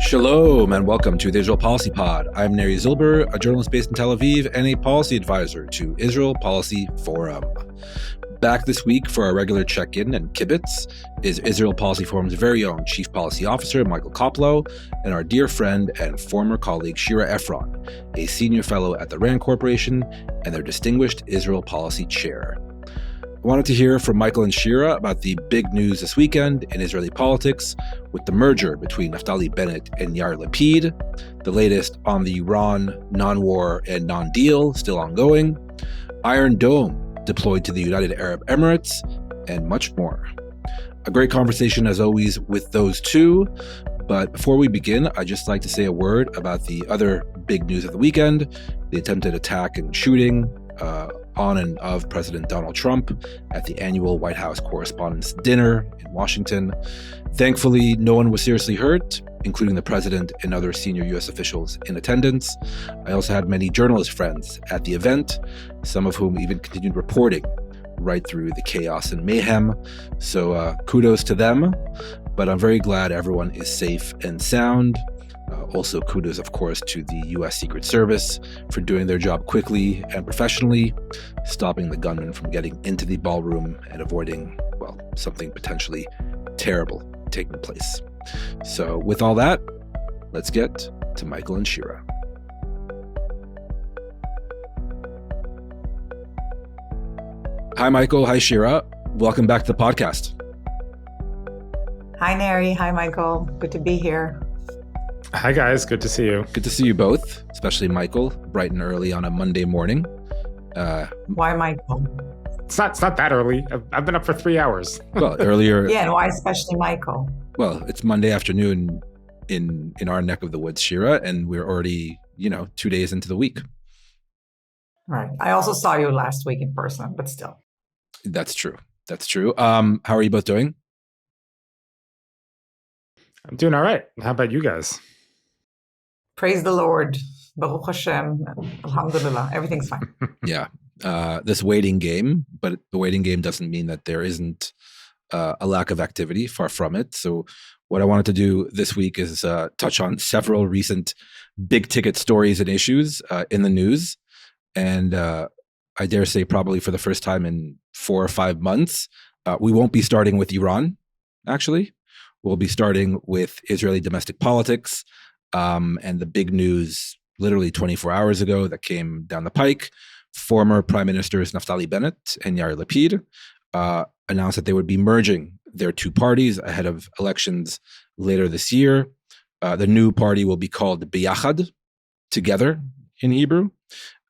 Shalom and welcome to the Israel Policy Pod. I'm Neri Zilber, a journalist based in Tel Aviv and a policy advisor to Israel Policy Forum. Back this week for our regular check-in and kibitz is Israel Policy Forum's very own Chief Policy Officer, Michael Koplow, and our dear friend and former colleague, Shira Efron, a senior fellow at the RAND Corporation and their distinguished Israel Policy Chair. I wanted to hear from Michael and Shira about the big news this weekend in Israeli politics with the merger between Naftali Bennett and Yair Lapid, the latest on the Iran non-war and non-deal still ongoing, Iron Dome deployed to the United Arab Emirates, and much more. A great conversation as always with those two, but before we begin, I'd just like to say a word about the other big news of the weekend, the attempted attack and shooting on and of President Donald Trump at the annual White House Correspondents' Dinner in Washington. Thankfully, no one was seriously hurt, including the president and other senior U.S. officials in attendance. I also had many journalist friends at the event, some of whom even continued reporting right through the chaos and mayhem. So kudos to them, but I'm very glad everyone is safe and sound. Also, kudos, of course, to the U.S. Secret Service for doing their job quickly and professionally, stopping the gunman from getting into the ballroom and avoiding, well, something potentially terrible taking place. So with all that, let's get to Michael and Shira. Hi, Michael. Hi, Shira. Welcome back to the podcast. Hi, Neri. Hi, Michael. Good to be here. Hi, guys. Good to see you. Good to see you both, especially Michael, bright and early on a Monday morning. Why, Michael? It's not that early. I've been up for 3 hours. Well, earlier. Yeah, and why especially Michael? Well, it's Monday afternoon in our neck of the woods, Shira, and we're already, 2 days into the week. Right. I also saw you last week in person, but still. That's true. How are you both doing? I'm doing all right. How about you guys? Praise the Lord. Baruch Hashem. Alhamdulillah. Everything's fine. Yeah. This waiting game, but the waiting game doesn't mean that there isn't a lack of activity, far from it. So what I wanted to do this week is touch on several recent big ticket stories and issues in the news. And I dare say probably for the first time in 4 or 5 months, we won't be starting with Iran, actually. We'll be starting with Israeli domestic politics and the big news literally 24 hours ago that came down the pike. Former Prime Ministers Naftali Bennett and Yair Lapid announced that they would be merging their two parties ahead of elections later this year. The new party will be called Biyachad, together in Hebrew.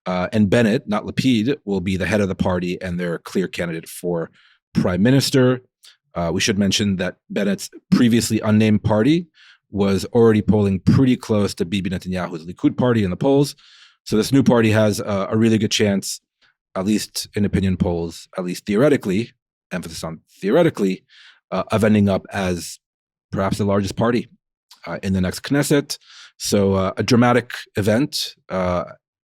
And Bennett, not Lapid, will be the head of the party and their clear candidate for Prime Minister. We should mention that Bennett's previously unnamed party was already polling pretty close to Bibi Netanyahu's Likud party in the polls. So this new party has a really good chance, at least in opinion polls, at least theoretically, emphasis on theoretically, of ending up as perhaps the largest party in the next Knesset. So a dramatic event,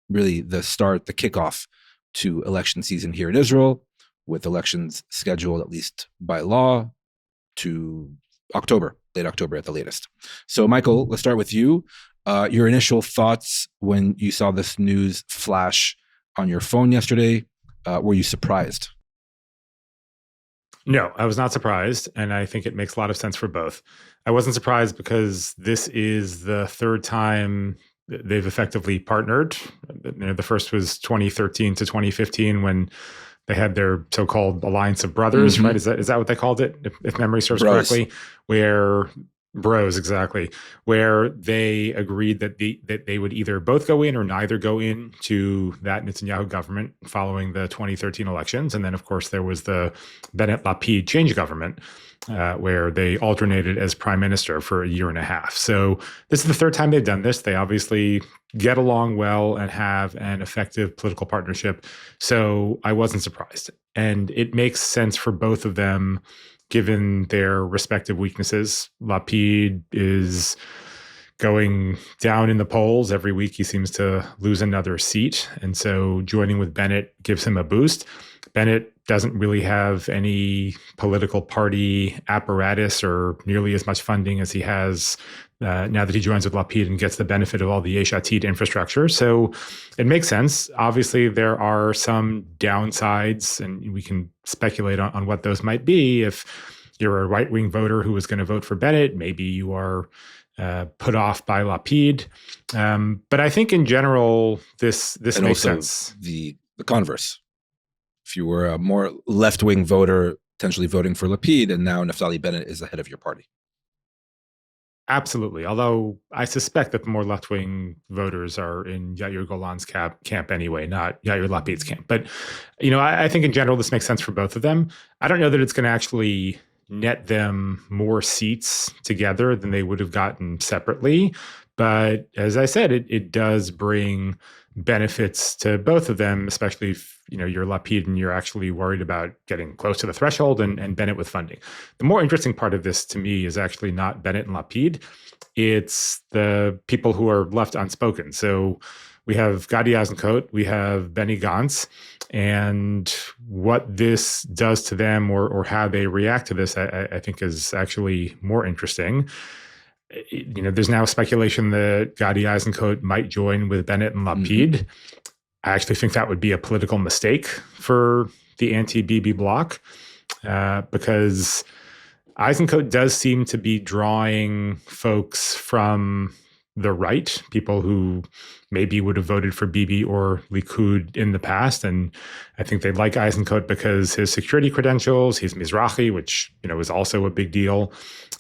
really the kickoff to election season here in Israel, with elections scheduled, at least by law, to late October at the latest. So, Michael, let's start with you. Your initial thoughts when you saw this news flash on your phone yesterday, were you surprised? No, I was not surprised, and I think it makes a lot of sense for both. I wasn't surprised because this is the third time they've effectively partnered. The first was 2013 to 2015 when they had their so-called alliance of brothers, right? Is that what they called it, if memory serves correctly? Bros, exactly. Where they agreed that they would either both go in or neither go in to that Netanyahu government following the 2013 elections. And then, of course, there was the Bennett-Lapid change government, where they alternated as prime minister for 1.5 years. So this is the third time they've done this. They obviously get along well and have an effective political partnership. So I wasn't surprised. And it makes sense for both of them, given their respective weaknesses. Lapid is going down in the polls. Every week he seems to lose another seat. And so joining with Bennett gives him a boost. Bennett doesn't really have any political party apparatus or nearly as much funding as he has now that he joins with Lapid and gets the benefit of all the Yesh Atid infrastructure. So it makes sense. Obviously, there are some downsides, and we can speculate on what those might be. If you're a right-wing voter who is going to vote for Bennett, maybe you are put off by Lapid. But I think in general, this makes sense. The converse. If you were a more left-wing voter, potentially voting for Lapid, and now Naftali Bennett is the head of your party. Absolutely. Although I suspect that the more left-wing voters are in Yair Golan's camp anyway, not Yair Lapid's camp. But, I think in general, this makes sense for both of them. I don't know that it's going to actually net them more seats together than they would have gotten separately. But as I said, it does bring benefits to both of them, especially if you're Lapid and you're actually worried about getting close to the threshold and Bennett with funding. The more interesting part of this to me is actually not Bennett and Lapid. It's the people who are left unspoken. So we have Gadi Eisenkot, we have Benny Gantz, and what this does to them or how they react to this, I think is actually more interesting. There's now speculation that Gadi Eisenkot might join with Bennett and Lapid. Mm-hmm. I actually think that would be a political mistake for the anti-Bibi bloc because Eisenkot does seem to be drawing folks from the right, people who maybe would have voted for Bibi or Likud in the past. And I think they like Eisenkot because his security credentials, he's Mizrahi, which, is also a big deal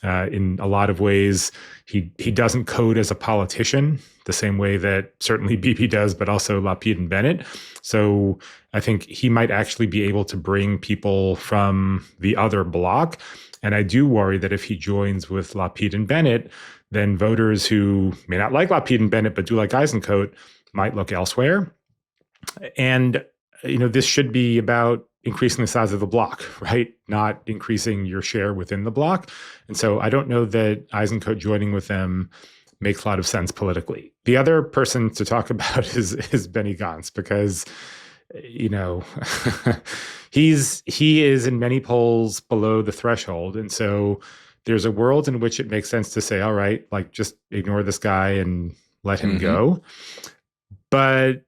in a lot of ways. He doesn't code as a politician the same way that certainly Bibi does, but also Lapid and Bennett. So I think he might actually be able to bring people from the other bloc. And I do worry that if he joins with Lapid and Bennett, then voters who may not like Lapid and Bennett, but do like Eisenkot might look elsewhere. And, this should be about increasing the size of the bloc, right? Not increasing your share within the bloc. And so I don't know that Eisenkot joining with them makes a lot of sense politically. The other person to talk about is Benny Gantz, because, he is in many polls below the threshold. And so there's a world in which it makes sense to say, all right, just ignore this guy and let him go. But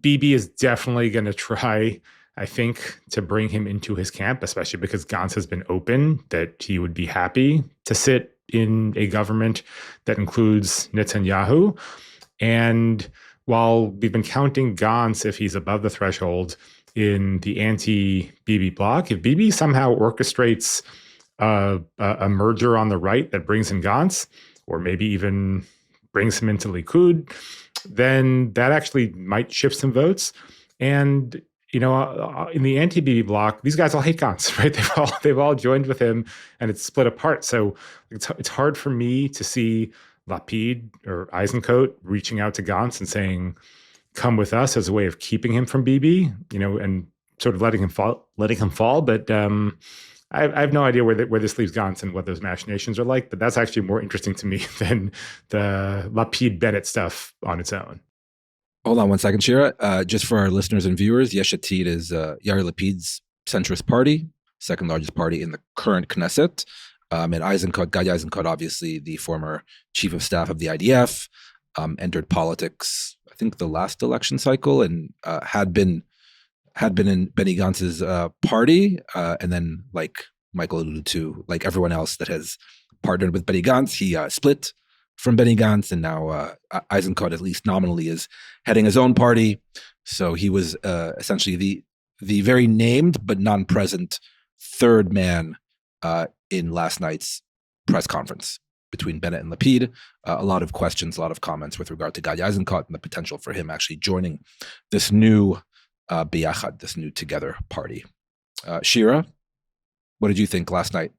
Bibi is definitely going to try, I think, to bring him into his camp, especially because Gantz has been open that he would be happy to sit in a government that includes Netanyahu. And while we've been counting Gantz if he's above the threshold in the anti-Bibi bloc, if Bibi somehow orchestrates a merger on the right that brings in Gantz, or maybe even brings him into Likud, then that actually might shift some votes. And, in the anti-Bibi bloc, these guys all hate Gantz, right? They've all joined with him and it's split apart. So it's hard for me to see Lapid or Eisenkot reaching out to Gantz and saying, come with us as a way of keeping him from Bibi, and sort of letting him fall. But I have no idea where this leaves Gantz and what those machinations are like, but that's actually more interesting to me than the Lapid-Bennett stuff on its own. Hold on one second, Shira. Just for our listeners and viewers, Yesh Atid is Yair Lapid's centrist party, second largest party in the current Knesset. And Gadi Eisenkot, obviously the former chief of staff of the IDF, entered politics, I think the last election cycle, and had been in Benny Gantz's party, and then, like Michael alluded to, like everyone else that has partnered with Benny Gantz, he split from Benny Gantz, and now Eisenkot, at least nominally, is heading his own party. So he was essentially the very named but non-present third man in last night's press conference between Bennett and Lapid. A lot of questions, a lot of comments with regard to Gadi Eisenkot and the potential for him actually joining this new Biyachad, this new Together party. Shira, what did you think last night?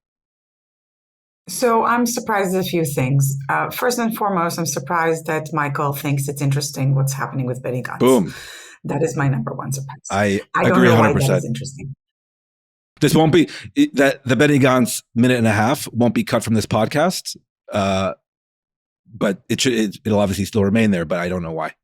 So I'm surprised at a few things. First and foremost, I'm surprised that Michael thinks it's interesting what's happening with Benny Gantz. Boom. That is my number one surprise. I don't agree know 100%. why that is interesting. This won't be, that the Benny Gantz minute and a half won't be cut from this podcast, but it'll obviously still remain there, but I don't know why.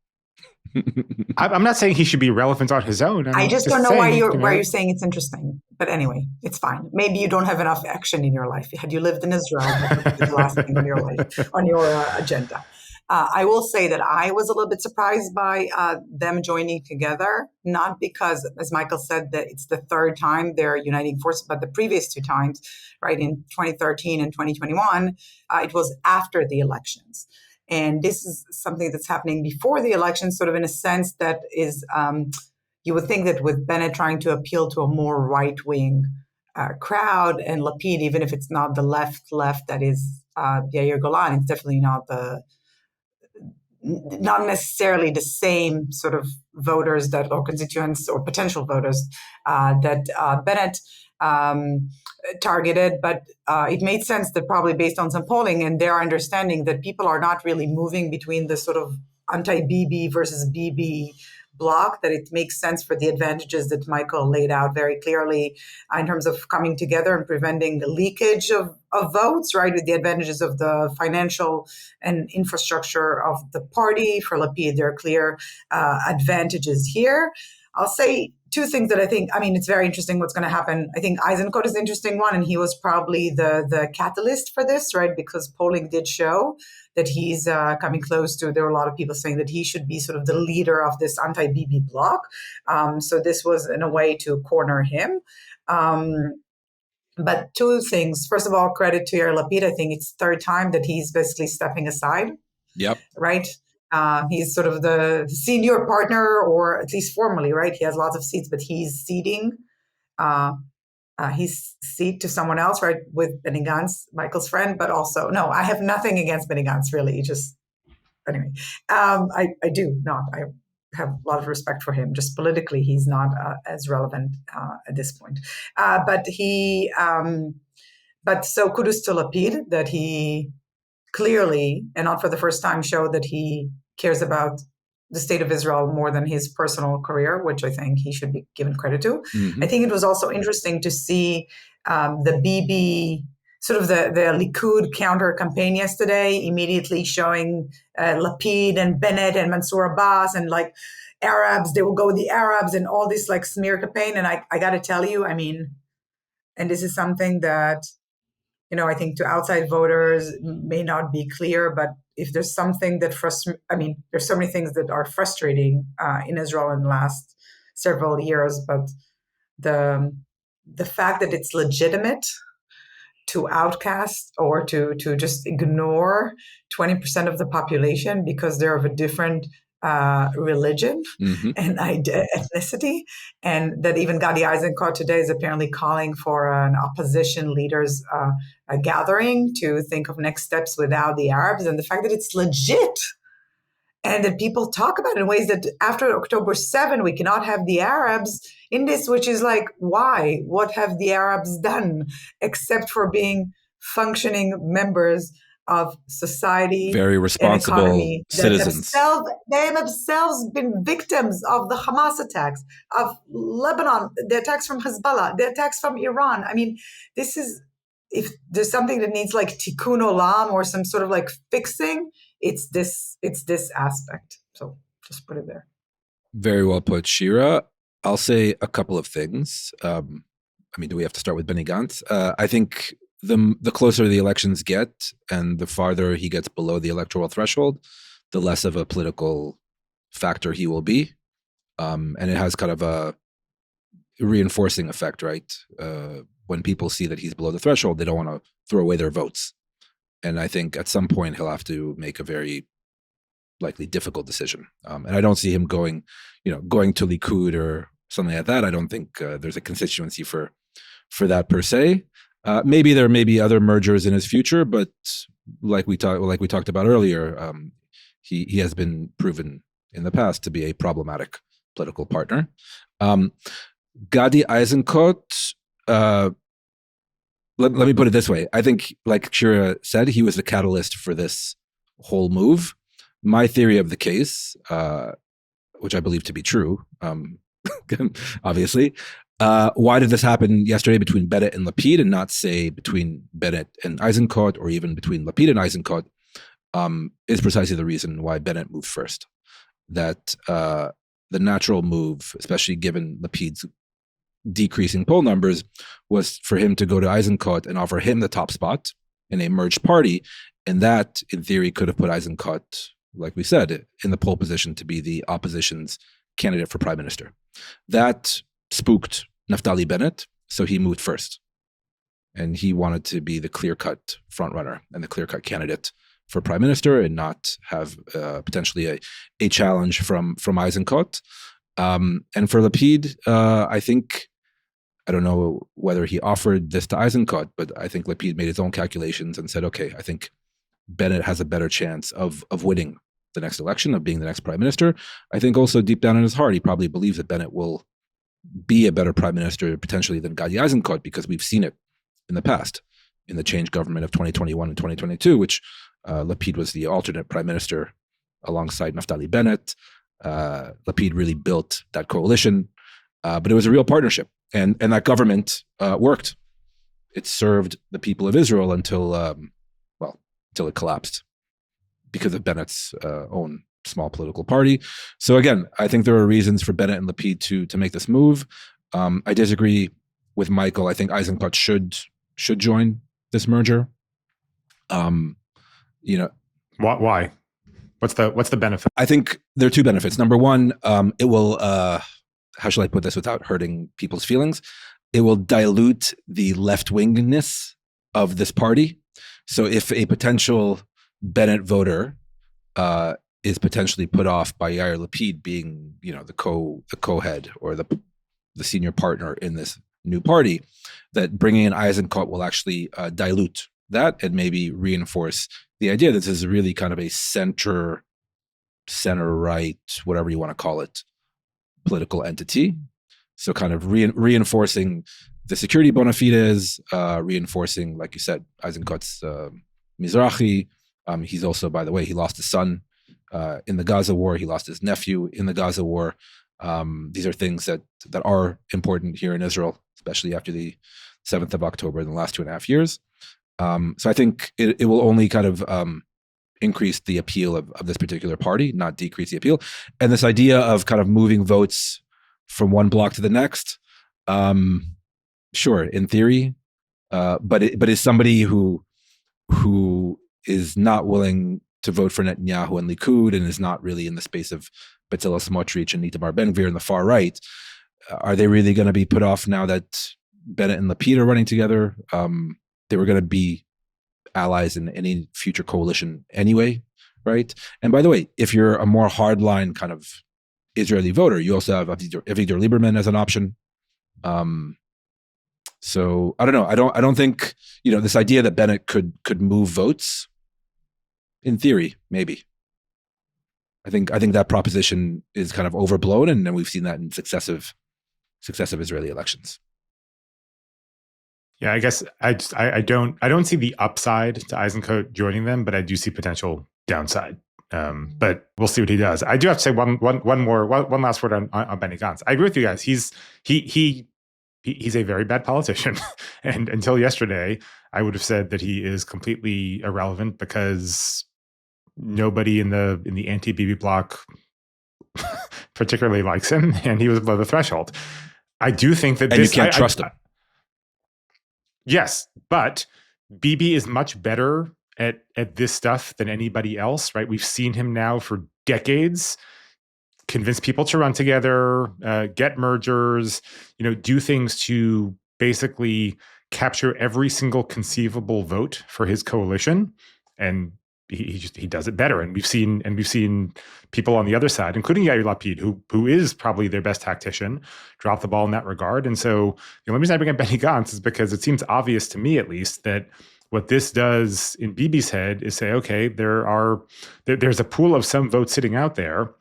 I'm not saying he should be relevant on his own. I just don't know why you're saying it's interesting. But anyway, it's fine. Maybe you don't have enough action in your life. Had you lived in Israel, that would be the last thing on your life, on your agenda. I will say that I was a little bit surprised by them joining together, not because, as Michael said, that it's the third time they're uniting forces, but the previous two times, right, in 2013 and 2021, it was after the elections. And this is something that's happening before the election, sort of in a sense that is, you would think that with Bennett trying to appeal to a more right-wing crowd, and Lapid, even if it's not the left that is Yair Golan, it's definitely not necessarily the same sort of voters that, or constituents or potential voters that Bennett targeted, but it made sense that probably based on some polling and their understanding that people are not really moving between the sort of anti-Bibi versus Bibi block, that it makes sense for the advantages that Michael laid out very clearly in terms of coming together and preventing the leakage of votes, right, with the advantages of the financial and infrastructure of the party. For Lapid, there are clear advantages here. I'll say two things that I think, it's very interesting what's going to happen. I think Eisenkot is an interesting one, and he was probably the catalyst for this, right? Because polling did show that he's coming close to, there were a lot of people saying that he should be sort of the leader of this anti-Bibi bloc. So this was in a way to corner him. But two things. First of all, credit to Yair Lapid. I think it's third time that he's basically stepping aside. Yep. Right? He's sort of the senior partner, or at least formally, right? He has lots of seats, but he's ceding his seat to someone else, right? With Benny Gantz, Michael's friend, but also, no, I have nothing against Benny Gantz, really. Just, anyway, I do not. I have a lot of respect for him. Just politically, he's not as relevant at this point. But so kudos to Lapid that he clearly, and not for the first time, showed that he cares about the state of Israel more than his personal career, which I think he should be given credit to. Mm-hmm. I think it was also interesting to see the Bibi, sort of the Likud counter campaign yesterday, immediately showing Lapid and Bennett and Mansour Abbas and like Arabs, they will go with the Arabs and all this like smear campaign. And I got to tell you, and this is something that, I think to outside voters may not be clear, but if there's something that there's so many things that are frustrating in Israel in the last several years, but the fact that it's legitimate to outcast or to just ignore 20% of the population because they're of a different religion mm-hmm. and ethnicity, and that even Gadi Eisenkot today is apparently calling for an opposition leaders gathering to think of next steps without the Arabs, and the fact that it's legit and that people talk about it in ways that after October 7 we cannot have the Arabs in this, which is like, why? What have the Arabs done except for being functioning members of society, very responsible citizens. They have themselves been victims of the Hamas attacks, of Lebanon, the attacks from Hezbollah, the attacks from Iran. This is, if there's something that needs like tikkun olam or some sort of like fixing, it's this aspect. So just put it there. Very well put, Shira. I'll say a couple of things. Do we have to start with Benny Gantz? I think the closer the elections get and the farther he gets below the electoral threshold, the less of a political factor he will be. And it has kind of a reinforcing effect, right? When people see that he's below the threshold, they don't want to throw away their votes. And I think at some point he'll have to make a very likely difficult decision. And I don't see him going to Likud or something like that. I don't think there's a constituency for that per se. Maybe there may be other mergers in his future, but like we talked about earlier, he has been proven in the past to be a problematic political partner. Gadi Eisenkot, let me put it this way. I think, like Shira said, he was the catalyst for this whole move. My theory of the case, which I believe to be true, obviously, why did this happen yesterday between Bennett and Lapid and not, say, between Bennett and Eisenkot or even between Lapid and Eisenkot, is precisely the reason why Bennett moved first. that the natural move, especially given Lapid's decreasing poll numbers, was for him to go to Eisenkot and offer him the top spot in a merged party. And that, in theory, could have put Eisenkot, like we said, in the pole position to be the opposition's candidate for prime minister. That spooked Naftali Bennett, so he moved first. And he wanted to be the clear-cut frontrunner and the clear-cut candidate for prime minister and not have potentially a challenge from Eisenkot. And for Lapid, I think, I don't know whether he offered this to Eisenkot, but I think Lapid made his own calculations and said, okay, I think Bennett has a better chance of winning the next election, of being the next prime minister. I think also deep down in his heart, he probably believes that Bennett will be a better prime minister potentially than Gadi Eisenkot, because we've seen it in the past, in the change government of 2021 and 2022, which Lapid was the alternate prime minister alongside Naftali Bennett. Lapid really built that coalition, but it was a real partnership. And that government worked. It served the people of Israel until it collapsed because of Bennett's own small political party. So again, I think there are reasons for Bennett and Lapid to make this move. I disagree with Michael. I think Eisenkot should join this merger. Why? What's the benefit? I think there are two benefits. Number one, it will, how shall I put this without hurting people's feelings? It will dilute the left-wingness of this party. So if a potential Bennett voter is potentially put off by Yair Lapid being, the co-head or the senior partner in this new party, that bringing in Eisenkot will actually dilute that and maybe reinforce the idea that this is really kind of a center-right, whatever you want to call it, political entity. So kind of reinforcing the security bona fides, reinforcing, like you said, Eisenkot's Mizrahi. He's also, by the way, he lost his son in the Gaza war. He lost his nephew in the Gaza war. These are things that are important here in Israel, especially after the 7th of October in the last 2.5 years. So I think it will only kind of increase the appeal of this particular party, not decrease the appeal. And this idea of kind of moving votes from one block to the next, sure, in theory, but is somebody who is not willing to vote for Netanyahu and Likud and is not really in the space of Bezalel Smotrich and Itamar Ben-Gvir in the far right, are they really going to be put off now that Bennett and Lapid are running together? They were going to be allies in any future coalition anyway, right? And by the way, if you're a more hardline kind of Israeli voter, you also have Avigdor Lieberman as an option. So I don't know. I don't think, this idea that Bennett could move votes, in theory, maybe. I think that proposition is kind of overblown, and then we've seen that in successive Israeli elections. Yeah, I guess I don't see the upside to Eisenkot joining them, but I do see potential downside. But we'll see what he does. I do have to say one last word on Benny Gantz. I agree with you guys. He's a very bad politician, and until yesterday, I would have said that he is completely irrelevant because nobody in the anti-Bibi bloc particularly likes him, and he was below the threshold. I do think that you can't trust him. Yes, but Bibi is much better at this stuff than anybody else, right? We've seen him now for decades convince people to run together, get mergers, do things to basically capture every single conceivable vote for his coalition, and he does it better. And we've seen people on the other side, including Yair Lapid, who is probably their best tactician, drop the ball in that regard. And so the only reason I bring up Benny Gantz is because it seems obvious to me, at least, that what this does in Bibi's head is say, okay, there's a pool of some votes sitting out there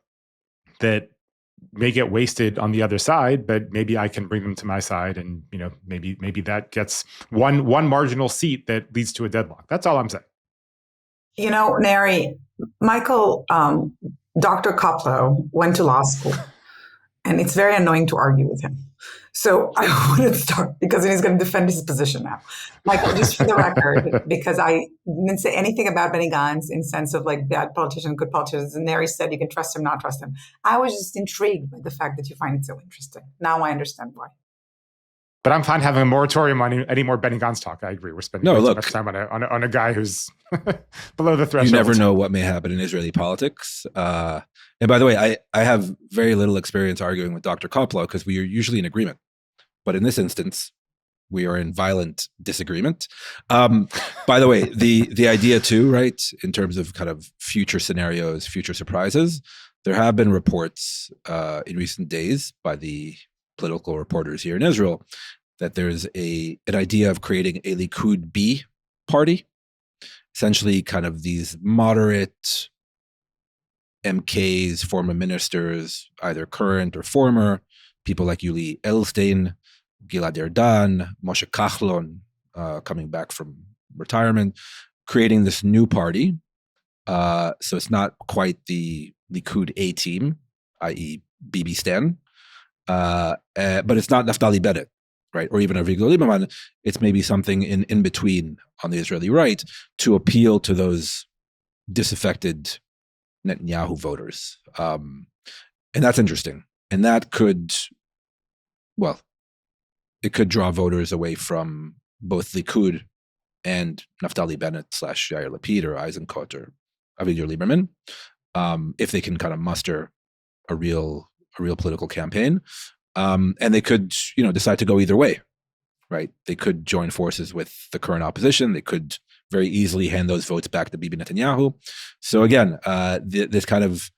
that may get wasted on the other side, but maybe I can bring them to my side, and maybe that gets one marginal seat that leads to a deadlock. That's all I'm saying. Neri, Michael, Dr. Koplow went to law school, and it's very annoying to argue with him. So I wouldn't start because he's going to defend his position now. Michael, just for the record, because I didn't say anything about Benny Gantz in sense of like bad politician, good politicians. And Neri said you can trust him, not trust him. I was just intrigued by the fact that you find it so interesting. Now I understand why. But I'm fine having a moratorium on any more Benny Gantz talk. I agree. We're spending too much time on a guy who's below the threshold. You never know what may happen in Israeli politics. And by the way, I have very little experience arguing with Dr. Koplow because we are usually in agreement. But in this instance, we are in violent disagreement. By the way, the idea too, right, in terms of kind of future scenarios, future surprises, there have been reports in recent days by the political reporters here in Israel that there's an idea of creating a Likud B party, essentially kind of these moderate MKs, former ministers, either current or former, people like Yuli Edelstein, Gilad Erdan, Moshe Kachlon, coming back from retirement, creating this new party. So it's not quite the Likud A team, i.e. Bibi Stan, but it's not Naftali Bennett, right? Or even Avigdor Lieberman. It's maybe something in between on the Israeli right to appeal to those disaffected Netanyahu voters. And that's interesting. And that could, well, it could draw voters away from both Likud and Naftali Bennett / Yair Lapid or Eisenkot or Avigdor Lieberman, if they can kind of muster a real political campaign. And they could, decide to go either way, right? They could join forces with the current opposition. They could very easily hand those votes back to Bibi Netanyahu. So again, this kind of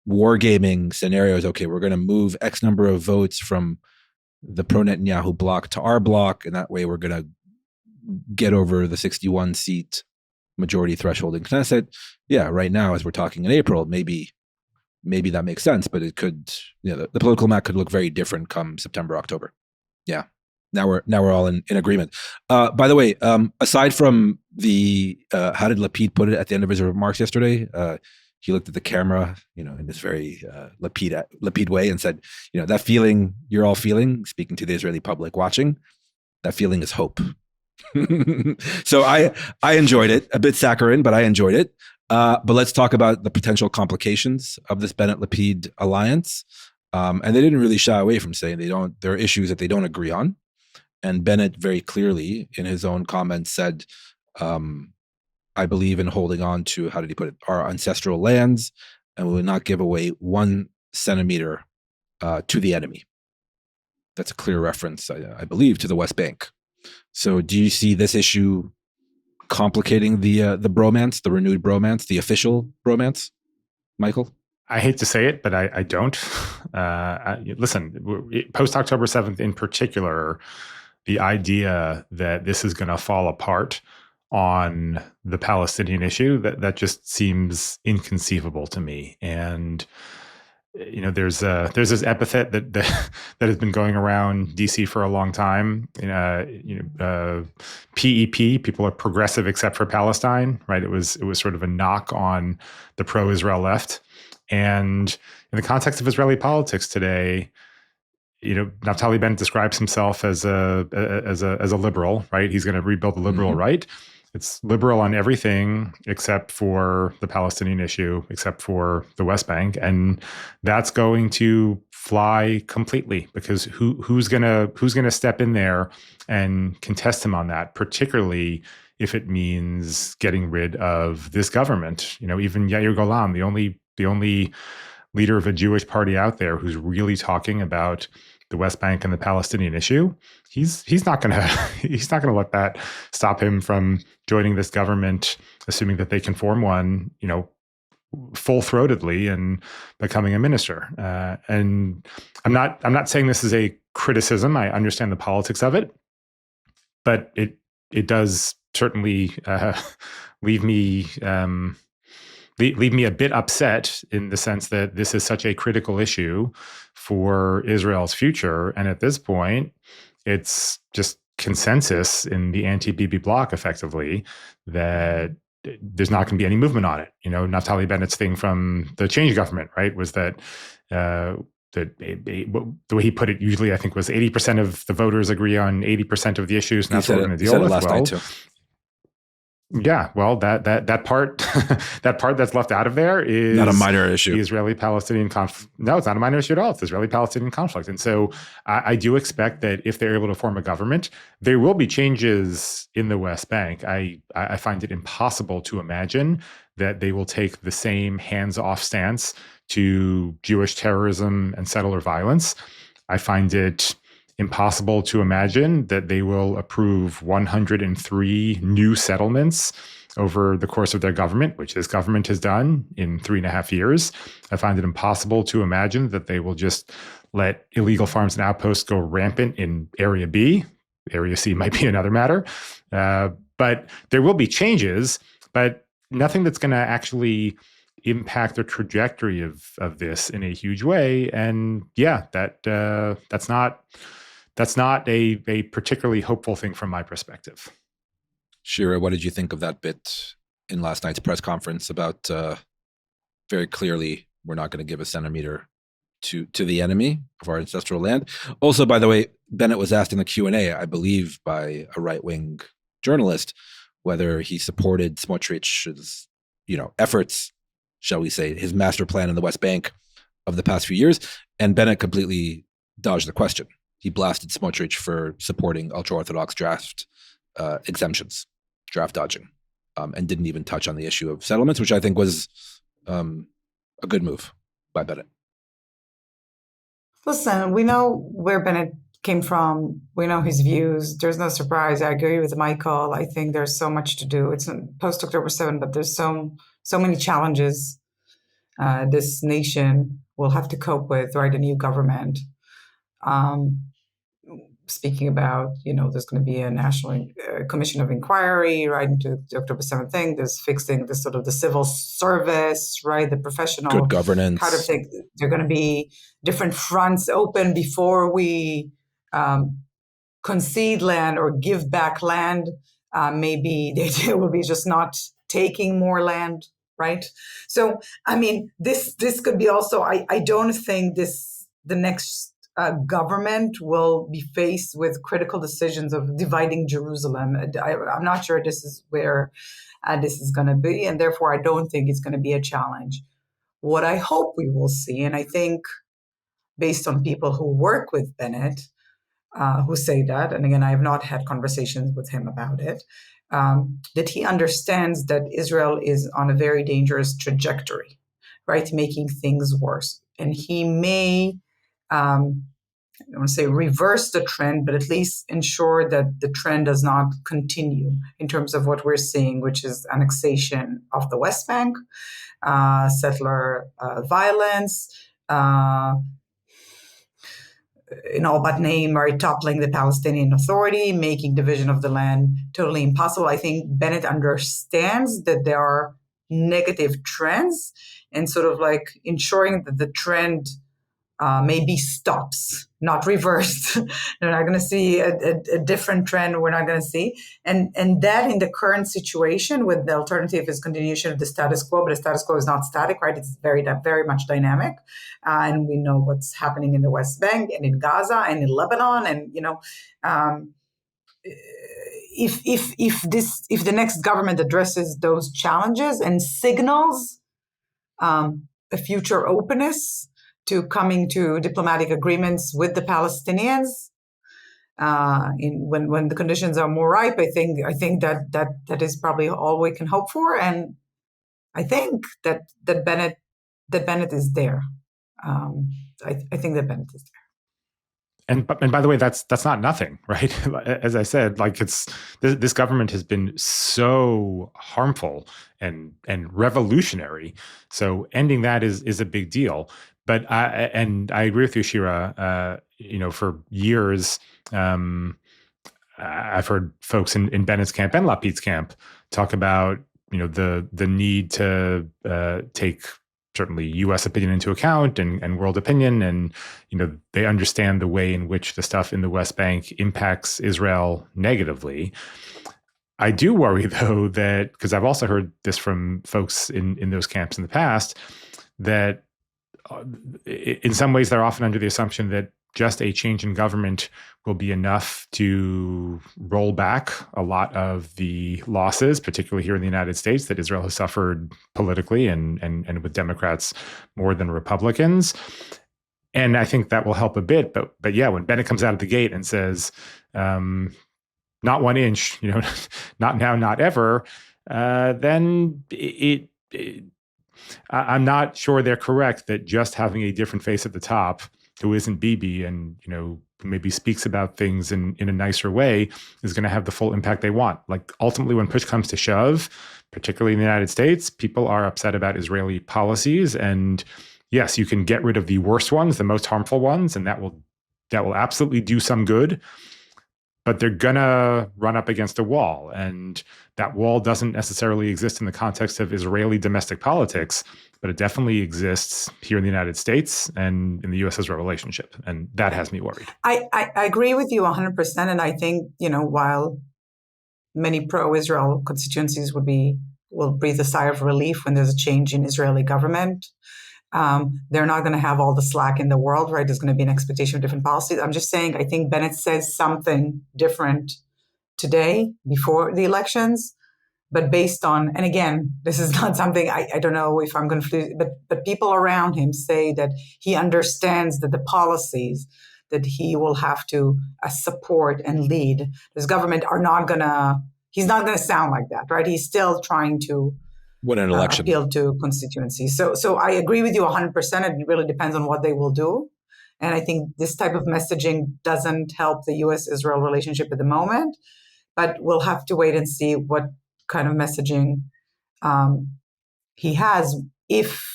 wargaming scenario is, okay, we're going to move X number of votes from the pro-Netanyahu bloc to our bloc, and that way we're going to get over the 61-seat majority threshold in Knesset. Yeah, right now, as we're talking in April, maybe that makes sense, but it could, the political map could look very different come September, October. Yeah. Now we're all in agreement. By the way, aside from the how did Lapid put it at the end of his remarks yesterday? He looked at the camera, in this very Lapid way, and said, that feeling you're all feeling, speaking to the Israeli public watching, that feeling is hope. So I enjoyed it, a bit saccharine, but I enjoyed it. But let's talk about the potential complications of this Bennett-Lapid alliance. And they didn't really shy away from saying there are issues that they don't agree on. And Bennett very clearly in his own comments said, I believe in holding on to, how did he put it, our ancestral lands, and we will not give away 1 centimeter to the enemy. That's a clear reference, I believe, to the West Bank. So do you see this issue complicating the bromance, the renewed bromance, the official bromance, Michael? I hate to say it, but I don't. Listen, post-October 7th in particular, the idea that this is going to fall apart on the Palestinian issue, that just seems inconceivable to me. And there's this epithet that has been going around DC for a long time. PEP, people are progressive except for Palestine, right? It was sort of a knock on the pro-Israel left. And in the context of Israeli politics today, Naftali Bennett describes himself as a liberal, right? He's going to rebuild the liberal right. It's liberal on everything except for the Palestinian issue, except for the West Bank, and that's going to fly completely because who's gonna step in there and contest him on that, particularly if it means getting rid of this government. Even Yair Golan, the only leader of a Jewish party out there who's really talking about the West Bank and the Palestinian issue, he's not gonna let that stop him from joining this government, assuming that they can form one, full-throatedly and becoming a minister. And I'm not saying this is a criticism. I understand the politics of it, but it does certainly leave me a bit upset in the sense that this is such a critical issue for Israel's future. And at this point, it's just consensus in the anti-Bibi bloc, effectively, that there's not going to be any movement on it. Naftali Bennett's thing from the change government, right, was that the way he put it, usually I think was 80% of the voters agree on 80% of the issues, and that's what we're going to deal with. Last night too. Yeah, well, that part that part that's left out of there is not a minor issue. The Israeli-Palestinian conflict. No, it's not a minor issue at all. It's the Israeli-Palestinian conflict, and so I do expect that if they're able to form a government, there will be changes in the West Bank. I find it impossible to imagine that they will take the same hands-off stance to Jewish terrorism and settler violence. I find it impossible to imagine that they will approve 103 new settlements over the course of their government, which this government has done in 3.5 years. I find it impossible to imagine that they will just let illegal farms and outposts go rampant in Area B. Area C might be another matter. But there will be changes, but nothing that's going to actually impact the trajectory of this in a huge way. And yeah, that's not a particularly hopeful thing from my perspective. Shira, what did you think of that bit in last night's press conference about very clearly we're not going to give a centimeter to the enemy of our ancestral land? Also, by the way, Bennett was asked in the Q&A, I believe, by a right-wing journalist, whether he supported Smotrich's, efforts, shall we say, his master plan in the West Bank of the past few years, and Bennett completely dodged the question. He blasted Smotrich for supporting ultra-Orthodox draft exemptions, draft dodging, and didn't even touch on the issue of settlements, which I think was a good move by Bennett. Listen, we know where Bennett came from. We know his views. There's no surprise. I agree with Michael. I think there's so much to do. It's post-October 7, but there's so many challenges this nation will have to cope with, right? A new government. Speaking about, there's going to be a national commission of inquiry, right, into the October 7th thing. There's fixing the sort of the civil service, right, the professional good governance kind of thing. There are going to be different fronts open before we concede land or give back land. Maybe the idea will be just not taking more land, right? So, I mean, this could be also. I don't think the next government will be faced with critical decisions of dividing Jerusalem. I'm not sure this is where this is going to be, and therefore I don't think it's going to be a challenge. What I hope we will see, and I think based on people who work with Bennett, who say that, and again, I have not had conversations with him about it, that he understands that Israel is on a very dangerous trajectory, right, making things worse. And he may, I don't want to say reverse the trend, but at least ensure that the trend does not continue in terms of what we're seeing, which is annexation of the West Bank, settler violence, in all but name, right, toppling the Palestinian Authority, making division of the land totally impossible. I think Bennett understands that there are negative trends and sort of like ensuring that the trend maybe stops, not reversed. We're not going to see a different trend. We're not going to see. And that in the current situation with the alternative is continuation of the status quo, but the status quo is not static, right? It's very much dynamic. And we know what's happening in the West Bank and in Gaza and in Lebanon. And, if the next government addresses those challenges and signals a future openness to coming to diplomatic agreements with the Palestinians, when the conditions are more ripe, I think that is probably all we can hope for, and I think that Bennett is there. I think that Bennett is there. And by the way, that's not nothing, right? As I said, like this government has been so harmful and revolutionary. So ending that is a big deal. But I agree with you, Shira. For years, I've heard folks in Bennett's camp and Lapid's camp talk about the need to take certainly U.S. opinion into account and world opinion, and they understand the way in which the stuff in the West Bank impacts Israel negatively. I do worry, though, that because I've also heard this from folks in those camps in the past, that in some ways, they're often under the assumption that just a change in government will be enough to roll back a lot of the losses, particularly here in the United States, that Israel has suffered politically and with Democrats more than Republicans. And I think that will help a bit. But yeah, when Bennett comes out of the gate and says, not 1 inch, not now, not ever, then I'm not sure they're correct that just having a different face at the top who isn't Bibi and, who maybe speaks about things in a nicer way is going to have the full impact they want. Like ultimately, when push comes to shove, particularly in the United States, people are upset about Israeli policies. And yes, you can get rid of the worst ones, the most harmful ones, and that will absolutely do some good. But they're going to run up against a wall. And that wall doesn't necessarily exist in the context of Israeli domestic politics, but it definitely exists here in the United States and in the U.S.-Israel relationship. And that has me worried. I agree with you 100%. And I think, while many pro-Israel constituencies will breathe a sigh of relief when there's a change in Israeli government, they're not going to have all the slack in the world, right? There's going to be an expectation of different policies. I'm just saying, I think Bennett says something different today before the elections, but based on, and again, this is not something, I don't know if I'm going to, but people around him say that he understands that the policies that he will have to support and lead this government he's not going to sound like that, right? He's still trying to win an election, appeal to constituencies. So I agree with you 100%. It really depends on what they will do. And I think this type of messaging doesn't help the U.S.-Israel relationship at the moment, but we'll have to wait and see what kind of messaging he has if,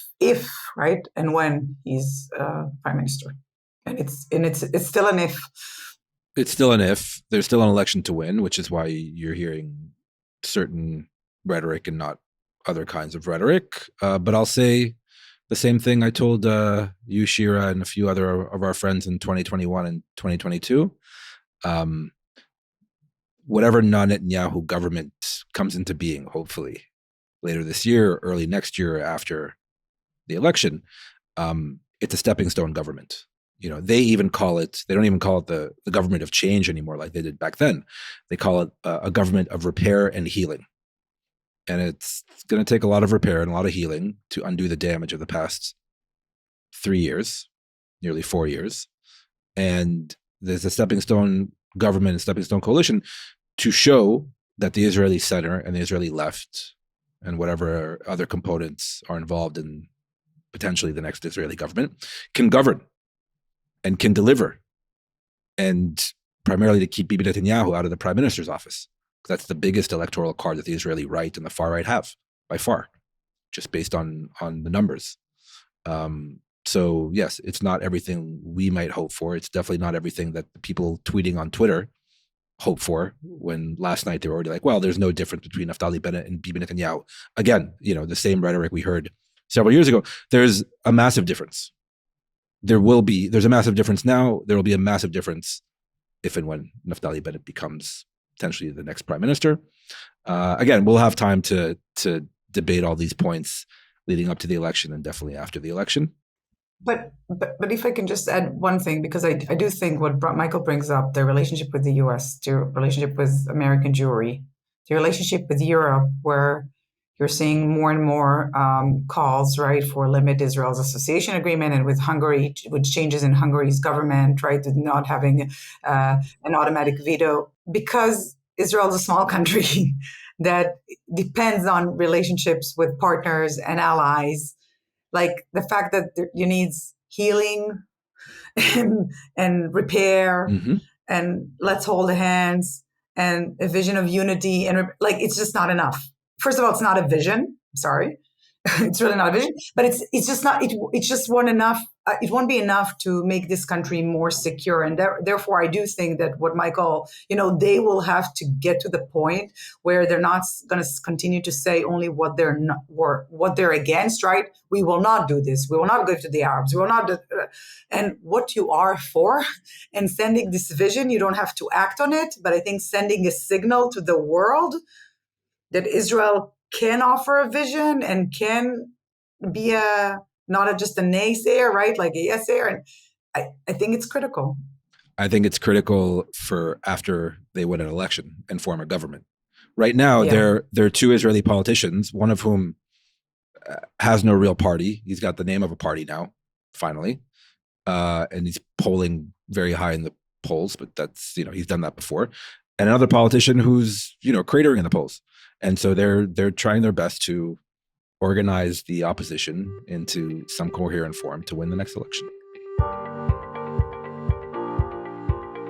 right, and when he's prime minister. And it's still an if. It's still an if. There's still an election to win, which is why you're hearing certain rhetoric and not other kinds of rhetoric. But I'll say the same thing I told you, Shira, and a few other of our friends in 2021 and 2022. Whatever non-Netanyahu government comes into being, hopefully later this year, or early next year after the election, it's a stepping stone government. They even call it, they don't even call it the government of change anymore like they did back then. They call it a government of repair and healing. And it's going to take a lot of repair and a lot of healing to undo the damage of the past 3 years, nearly 4 years. And there's a stepping stone government and stepping stone coalition to show that the Israeli center and the Israeli left and whatever other components are involved in potentially the next Israeli government can govern and can deliver, and primarily to keep Bibi Netanyahu out of the prime minister's office. That's the biggest electoral card that the Israeli right and the far right have by far, just based on the numbers. So yes, it's not everything we might hope for. It's definitely not everything that the people tweeting on Twitter hope for, when last night they were already like, well, there's no difference between Naftali Bennett and Bibi Netanyahu. Again, the same rhetoric we heard several years ago. There's a massive difference. There's a massive difference now. There will be a massive difference if and when Naftali Bennett becomes potentially the next prime minister. Again, we'll have time to debate all these points leading up to the election and definitely after the election. But if I can just add one thing, because I do think what Michael brings up, the relationship with the U.S., the relationship with American Jewry, the relationship with Europe, where you're seeing more and more calls, right, for limit Israel's association agreement, and with Hungary, with changes in Hungary's government, right, to not having an automatic veto, because Israel is a small country that depends on relationships with partners and allies. Like the fact that you need healing and repair, and let's hold hands and a vision of unity, and it's just not enough. First of all, it's not a vision. Sorry, it's really not a vision. But it's just not. It just won't enough. It won't be enough to make this country more secure. And therefore, I do think that what Michael, they will have to get to the point where they're not going to continue to say only what they're not, or what they're against. Right? We will not do this. We will not give to the Arabs. We will not do. And what you are for, and sending this vision, you don't have to act on it. But I think sending a signal to the world that Israel can offer a vision and can be a not just a naysayer, right? Like a yes-sayer. And I think it's critical. I think it's critical for after they win an election and form a government. Right now, there are two Israeli politicians, one of whom has no real party. He's got the name of a party now, finally, and he's polling very high in the polls. But that's, he's done that before. And another politician who's cratering in the polls, and so they're trying their best to organize the opposition into some coherent form to win the next election.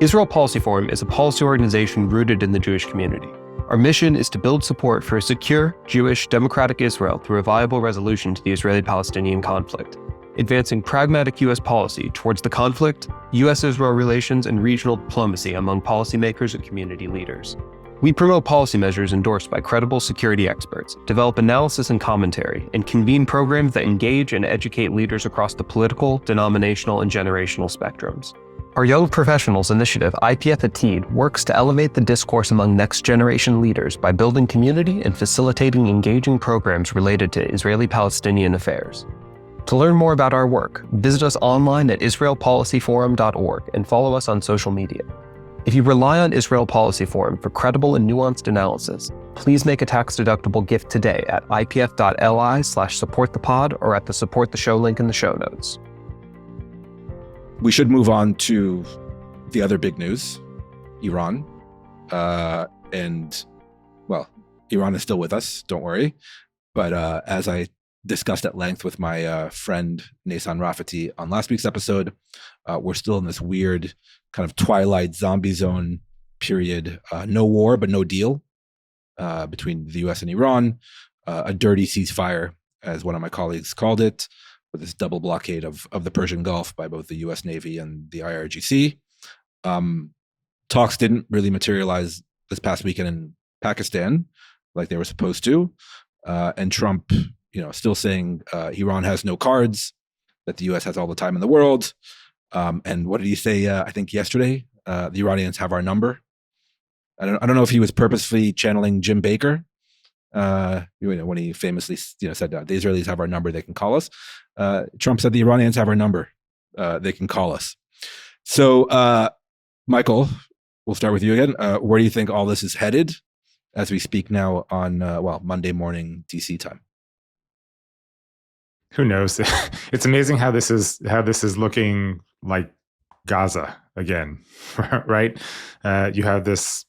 Israel Policy Forum is a policy organization rooted in the Jewish community. Our mission is to build support for a secure, Jewish, democratic Israel through a viable resolution to the Israeli-Palestinian conflict, advancing pragmatic U.S. policy towards the conflict, U.S.-Israel relations, and regional diplomacy among policymakers and community leaders. We promote policy measures endorsed by credible security experts, develop analysis and commentary, and convene programs that engage and educate leaders across the political, denominational, and generational spectrums. Our Young Professionals Initiative, IPF-Atid, works to elevate the discourse among next-generation leaders by building community and facilitating engaging programs related to Israeli-Palestinian affairs. To learn more about our work, visit us online at israelpolicyforum.org and follow us on social media. If you rely on Israel Policy Forum for credible and nuanced analysis, please make a tax-deductible gift today at ipf.li/supportthepod or at the Support the Show link in the show notes. We should move on to the other big news, Iran. And, well, Iran is still with us, don't worry. But as I discussed at length with my friend Nesan Rafati on last week's episode, we're still in this weird kind of twilight zombie zone period. No war, but no deal between the U.S. and Iran. A dirty ceasefire, as one of my colleagues called it, with this double blockade of the Persian Gulf by both the U.S. Navy and the IRGC. Talks didn't really materialize this past weekend in Pakistan like they were supposed to. And Trump, still saying Iran has no cards, that the U.S. has all the time in the world. And what did he say, I think yesterday? The Iranians have our number. I don't know if he was purposefully channeling Jim Baker, when he famously said, the Israelis have our number, they can call us. Trump said the Iranians have our number, they can call us. So, Michael, we'll start with you again. Where do you think all this is headed as we speak now on, Monday morning DC time? Who knows? It's amazing how this is looking like Gaza again, right? You have this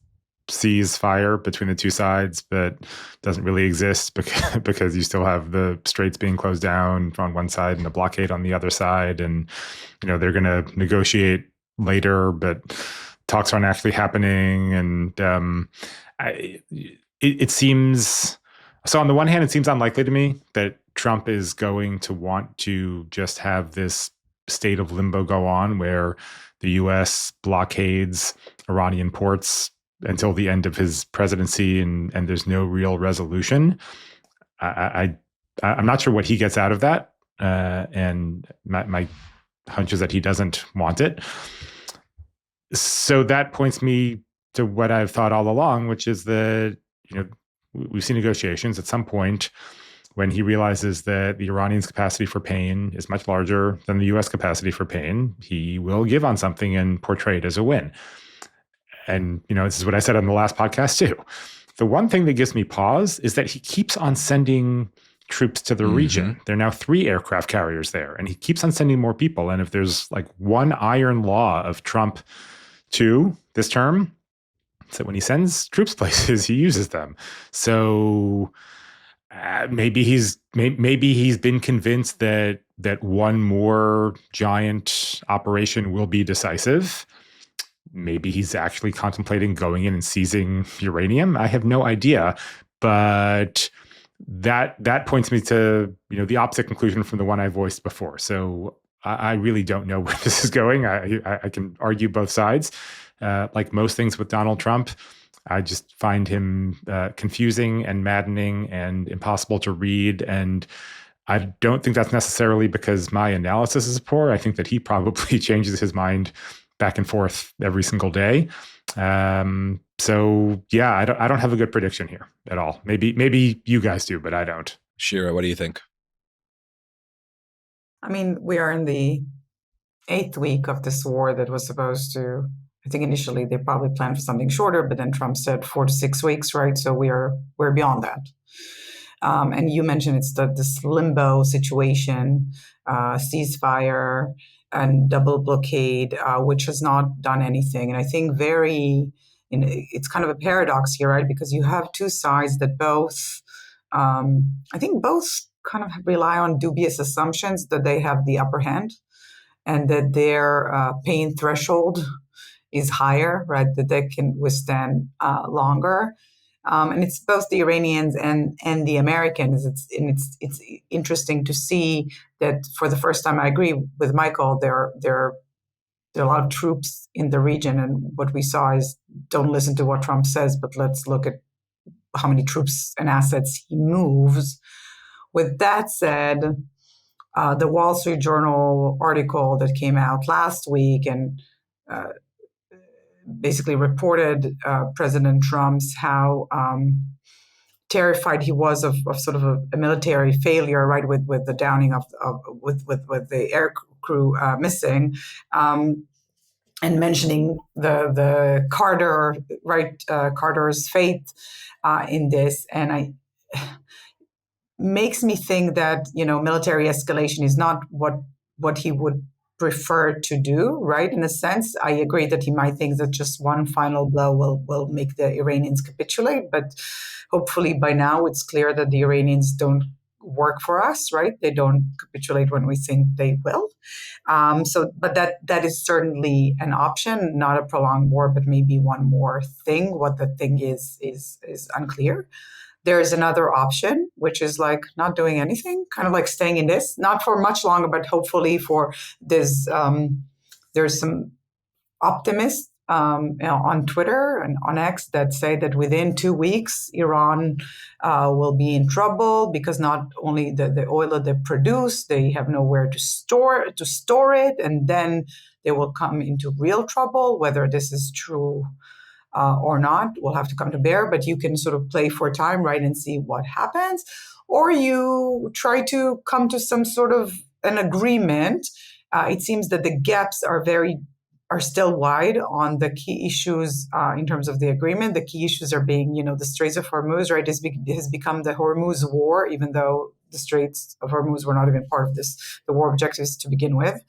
ceasefire between the two sides, but doesn't really exist because you still have the straits being closed down on one side and a blockade on the other side, and they're going to negotiate later, but talks aren't actually happening. And it seems so. On the one hand, it seems unlikely to me that Trump is going to want to just have this state of limbo go on, where the U.S. blockades Iranian ports until the end of his presidency, and there's no real resolution. I'm not sure what he gets out of that, and my hunch is that he doesn't want it. So that points me to what I've thought all along, which is that we've seen negotiations. At some point, when he realizes that the Iranians' capacity for pain is much larger than the U.S. capacity for pain, he will give on something and portray it as a win. And, this is what I said on the last podcast too. The one thing that gives me pause is that he keeps on sending troops to the region. There are now 3 aircraft carriers there, and he keeps on sending more people. And if there's like one iron law of Trump 2 this term, it's that when he sends troops places, he uses them. So maybe he's been convinced that one more giant operation will be decisive. Maybe he's actually contemplating going in and seizing uranium. I have no idea, but that points me to the opposite conclusion from the one I voiced before. So I really don't know where this is going. I can argue both sides. Like most things with Donald Trump, I just find him confusing and maddening and impossible to read. And I don't think that's necessarily because my analysis is poor. I think that he probably changes his mind back and forth every single day. So yeah, I don't have a good prediction here at all. Maybe you guys do, but I don't. Shira, what do you think? I mean, we are in the 8th week of this war that was supposed to, I think initially they probably planned for something shorter, but then Trump said 4 to 6 weeks, right? So we're beyond that. And you mentioned it's this limbo situation, ceasefire and double blockade, which has not done anything. And I think it's kind of a paradox here, right? Because you have two sides that both, I think both kind of rely on dubious assumptions that they have the upper hand and that their pain threshold is higher, right? That they can withstand longer. And it's both the Iranians and the Americans. It's interesting to see that for the first time, I agree with Michael, there are a lot of troops in the region. And what we saw is don't listen to what Trump says, but let's look at how many troops and assets he moves. With that said, the Wall Street Journal article that came out last week and basically reported President Trump's how terrified he was of sort of a military failure, right, with the downing with the air crew missing, and mentioning the Carter, right, Carter's fate in this, and makes me think that military escalation is not what he would prefer to do, right? In a sense, I agree that he might think that just one final blow will make the Iranians capitulate, but hopefully by now it's clear that the Iranians don't work for us, right? They don't capitulate when we think they will. But that is certainly an option, not a prolonged war, but maybe one more thing. What the thing is unclear. There is another option, which is like not doing anything, kind of like staying in this, not for much longer, but hopefully for this. There's some optimists on Twitter and on X that say that within 2 weeks, Iran will be in trouble because not only the oil that they produce, they have nowhere to store it, and then they will come into real trouble. Whether this is true or not, we'll have to come to bear, but you can sort of play for time, right, and see what happens. Or you try to come to some sort of an agreement. It seems that the gaps are still wide on the key issues in terms of the agreement. The key issues are being, the Straits of Hormuz, right, has become the Hormuz War, even though the Straits of Hormuz were not even part of the war objectives to begin with.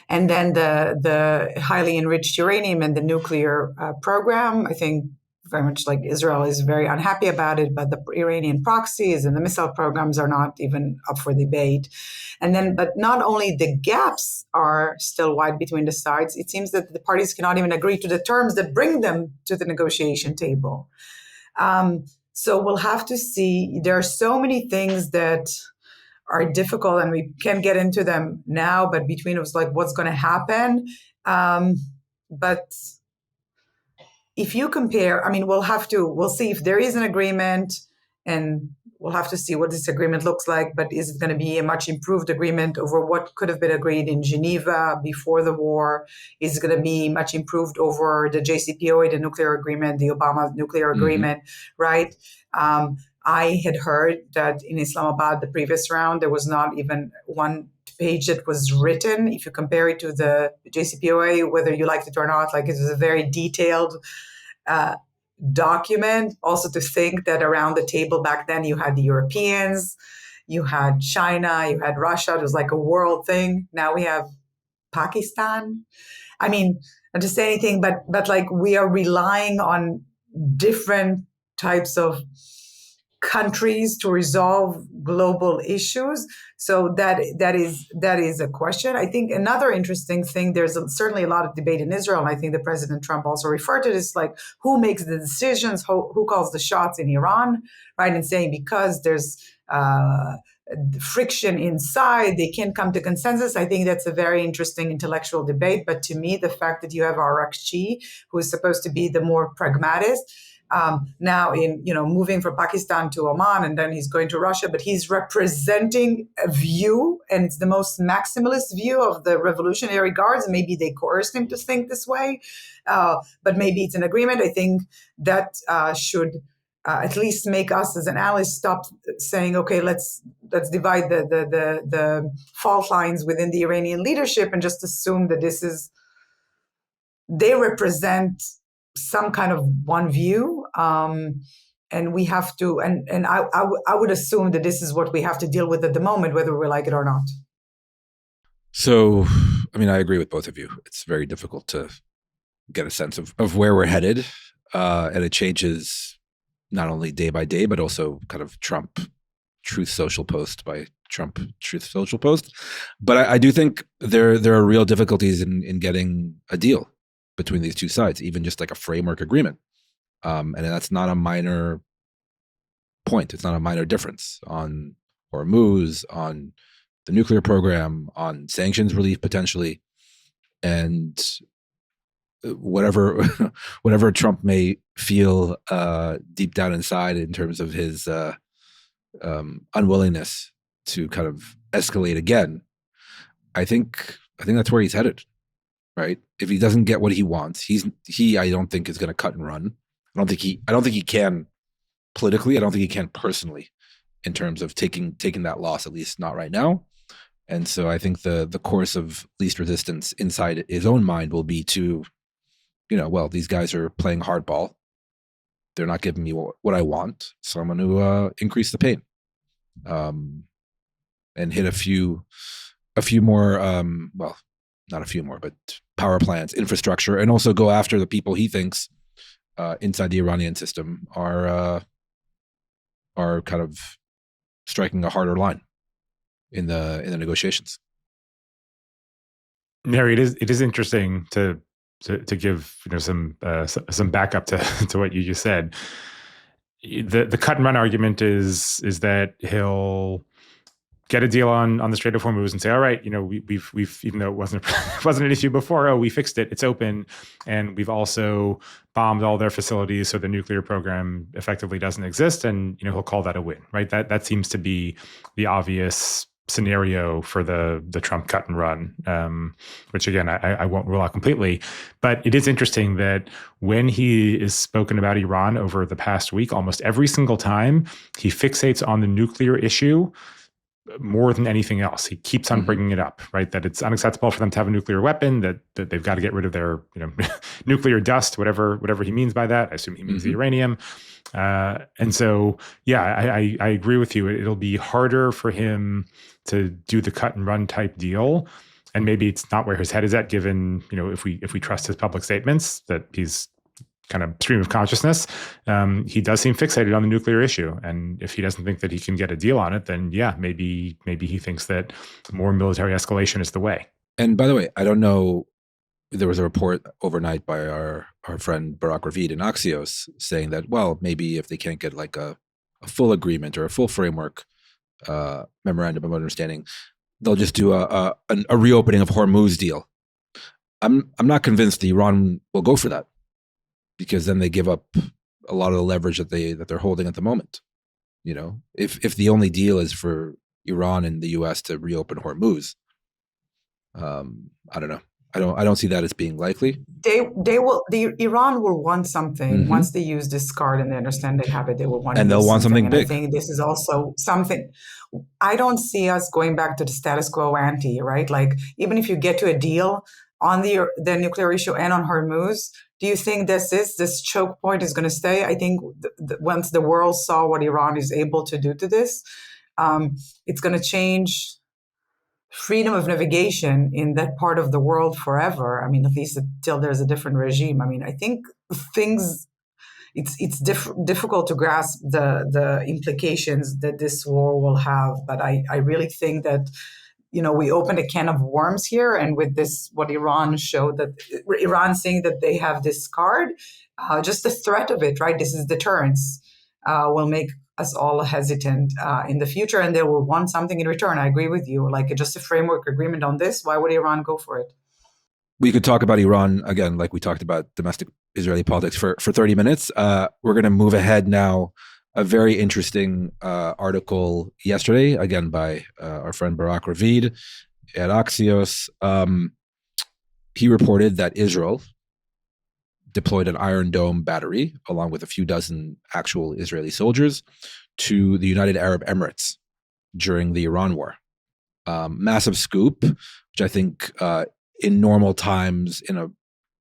And then the highly enriched uranium and the nuclear program, I think very much like Israel is very unhappy about it, but the Iranian proxies and the missile programs are not even up for debate. But not only the gaps are still wide between the sides, it seems that the parties cannot even agree to the terms that bring them to the negotiation table. So we'll have to see. There are so many things that are difficult, and we can't get into them now, but between us, like what's going to happen. But if you compare, we'll see if there is an agreement, and we'll have to see what this agreement looks like, but is it going to be a much improved agreement over what could have been agreed in Geneva before the war? Is it going to be much improved over the JCPOA, the nuclear agreement, the Obama nuclear agreement, right? I had heard that in Islamabad, the previous round, there was not even one page that was written. If you compare it to the JCPOA, whether you liked it or not, like it was a very detailed document. Also to think that around the table back then, you had the Europeans, you had China, you had Russia. It was like a world thing. Now we have Pakistan. I mean, not to say anything, but like we are relying on different types of countries to resolve global issues. So that is a question. I think another interesting thing, there's certainly a lot of debate in Israel, and I think that President Trump also referred to this, like who makes the decisions, who calls the shots in Iran, right? And saying because there's friction inside, they can't come to consensus. I think that's a very interesting intellectual debate. But to me, the fact that you have Arakchi, who is supposed to be the more pragmatist, now in moving from Pakistan to Oman, and then he's going to Russia, but he's representing a view, and it's the most maximalist view of the Revolutionary Guards. Maybe they coerced him to think this way, but maybe it's an agreement. I think that should at least make us as an ally stop saying, okay, let's divide the fault lines within the Iranian leadership and just assume that they represent some kind of one view. And we have to, and I would assume that this is what we have to deal with at the moment, whether we like it or not. So, I mean, I agree with both of you. It's very difficult to get a sense of where we're headed. And it changes not only day by day, but also kind of Trump Truth Social post by Trump Truth Social post. But I do think there are real difficulties in getting a deal between these two sides, even just like a framework agreement. And that's not a minor point. It's not a minor difference on Hormuz, on the nuclear program, on sanctions relief potentially, and whatever Trump may feel deep down inside in terms of his unwillingness to kind of escalate again. I think that's where he's headed, right? If he doesn't get what he wants, he I don't think is going to cut and run. I don't think he can politically. I don't think he can personally in terms of taking that loss, at least not right now. And so I think the course of least resistance inside his own mind will be to, well, these guys are playing hardball. They're not giving me what I want, so I'm going to increase the pain, and hit a few more, well, not a few more, but power plants, infrastructure, and also go after the people he thinks inside the Iranian system are kind of striking a harder line in the negotiations. Neri, it is interesting to give some backup to what you just said. The cut and run argument is that he'll get a deal on the Strait of Hormuz and say, all right, we've even though it wasn't an issue before, we fixed it, it's open, and we've also bombed all their facilities, so the nuclear program effectively doesn't exist, and he'll call that a win, right? That seems to be the obvious scenario for the Trump cut and run, which again, I won't rule out completely. But it is interesting that when he is spoken about Iran over the past week, almost every single time he fixates on the nuclear issue more than anything else. He keeps on bringing it up, right? That it's unacceptable for them to have a nuclear weapon, that they've got to get rid of their nuclear dust, whatever he means by that. I assume he means the uranium. And so, yeah, I agree with you. It'll be harder for him to do the cut and run type deal. And maybe it's not where his head is at, given, if we trust his public statements, that he's kind of stream of consciousness. He does seem fixated on the nuclear issue. And if he doesn't think that he can get a deal on it, then yeah, maybe he thinks that more military escalation is the way. And by the way, I don't know, there was a report overnight by our friend Barak Ravid in Axios saying that, well, maybe if they can't get like a full agreement or a full framework memorandum of understanding, they'll just do a reopening of Hormuz deal. I'm not convinced Iran will go for that, because then they give up a lot of the leverage that they're holding at the moment. If the only deal is for Iran and the U.S. to reopen Hormuz, I don't know. I don't see that as being likely. Iran will want something once they use this card and they understand they have it. They will want, and they'll want something big. I think this is also something. I don't see us going back to the status quo ante, right? Like, even if you get to a deal on the nuclear issue and on Hormuz, do you think this choke point is going to stay? I think once the world saw what Iran is able to do to this, it's going to change freedom of navigation in that part of the world forever. I mean, at least until there's a different regime. I mean, I think it's difficult to grasp the implications that this war will have. But I really think that, we opened a can of worms here. And with this, what Iran showed, that Iran saying that they have this card, just the threat of it, right? This is deterrence, will make us all hesitant in the future, and they will want something in return. I agree with you. Like, just a framework agreement on this, why would Iran go for it? We could talk about Iran again, like we talked about domestic Israeli politics for 30 minutes. We're going to move ahead now. A very interesting article yesterday, again by our friend Barak Ravid at Axios. He reported that Israel, deployed an Iron Dome battery, along with a few dozen actual Israeli soldiers, to the United Arab Emirates during the Iran war. Massive scoop, which I think in normal times, in a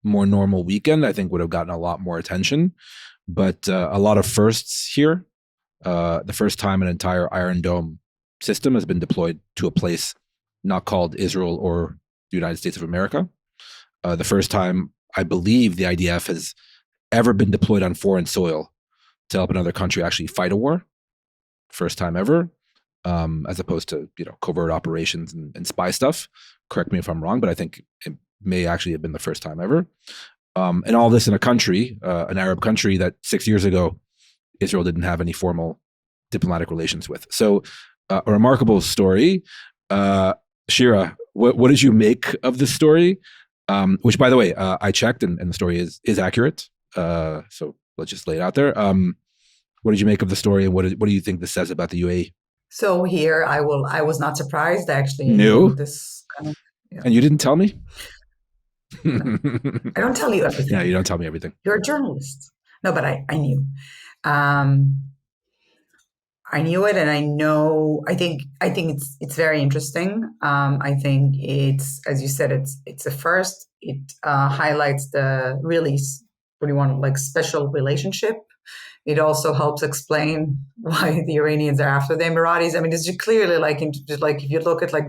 more normal weekend, I think would have gotten a lot more attention. But a lot of firsts here. The first time an entire Iron Dome system has been deployed to a place not called Israel or the United States of America. The first time, I believe, the IDF has ever been deployed on foreign soil to help another country actually fight a war. First time ever, as opposed to covert operations and spy stuff. Correct me if I'm wrong, but I think it may actually have been the first time ever. And all this in a country, an Arab country that 6 years ago, Israel didn't have any formal diplomatic relations with. So a remarkable story. Shira, what did you make of this story? Which, by the way, I checked, and the story is accurate. So let's just lay it out there. What did you make of the story, and what do you think this says about the UAE? So here, I was not surprised. I actually knew this kind of, and you didn't tell me. No. I don't tell you everything. Yeah, you don't tell me everything. You're a journalist. No, but I knew. I knew it, and I know. I think it's very interesting. I think it's, as you said, it's a first. It highlights the really, what do you want, like, special relationship. It also helps explain why the Iranians are after the Emiratis. I mean, it's clearly like if you look at like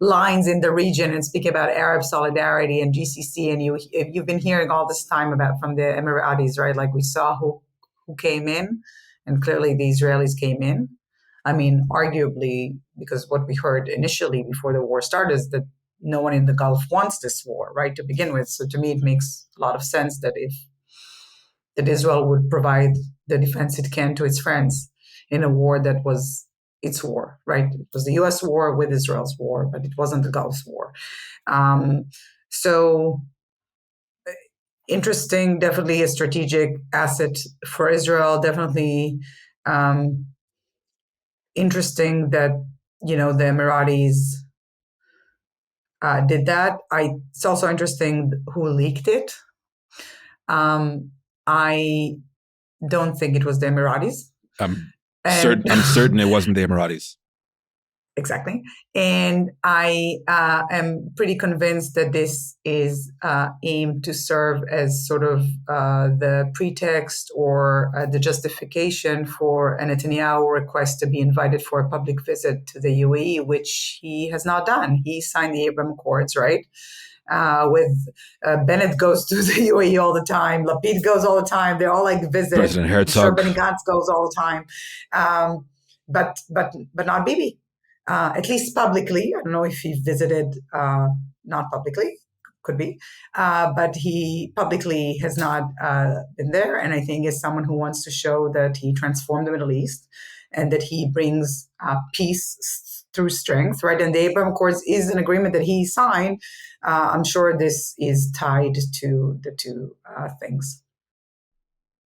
lines in the region and speak about Arab solidarity and GCC, and you've been hearing all this time about from the Emiratis, right? Like we saw who came in, and clearly the Israelis came in. I mean, arguably, because what we heard initially before the war started is that no one in the Gulf wants this war, right, to begin with. So to me, it makes a lot of sense that Israel would provide the defense it can to its friends in a war that was its war, right? It was the U.S. war with Israel's war, but it wasn't the Gulf's war. So interesting, definitely a strategic asset for Israel. Definitely interesting that the Emiratis did that. It's also interesting who leaked it. I don't think it was the Emiratis. I'm certain it wasn't the Emiratis. Exactly. And I am pretty convinced that this is aimed to serve as sort of the pretext or the justification for a Netanyahu request to be invited for a public visit to the UAE, which he has not done. He signed the Abraham Accords, right? With Bennett goes to the UAE all the time. Lapid goes all the time. They're all like visit. President Herzog. Sure, Benny Gantz goes all the time. But not Bibi. At least publicly. I don't know if he visited, not publicly, could be, but he publicly has not been there. And I think is someone who wants to show that he transformed the Middle East and that he brings peace through strength, right? And the Abraham Accords is an agreement that he signed. I'm sure this is tied to the two things.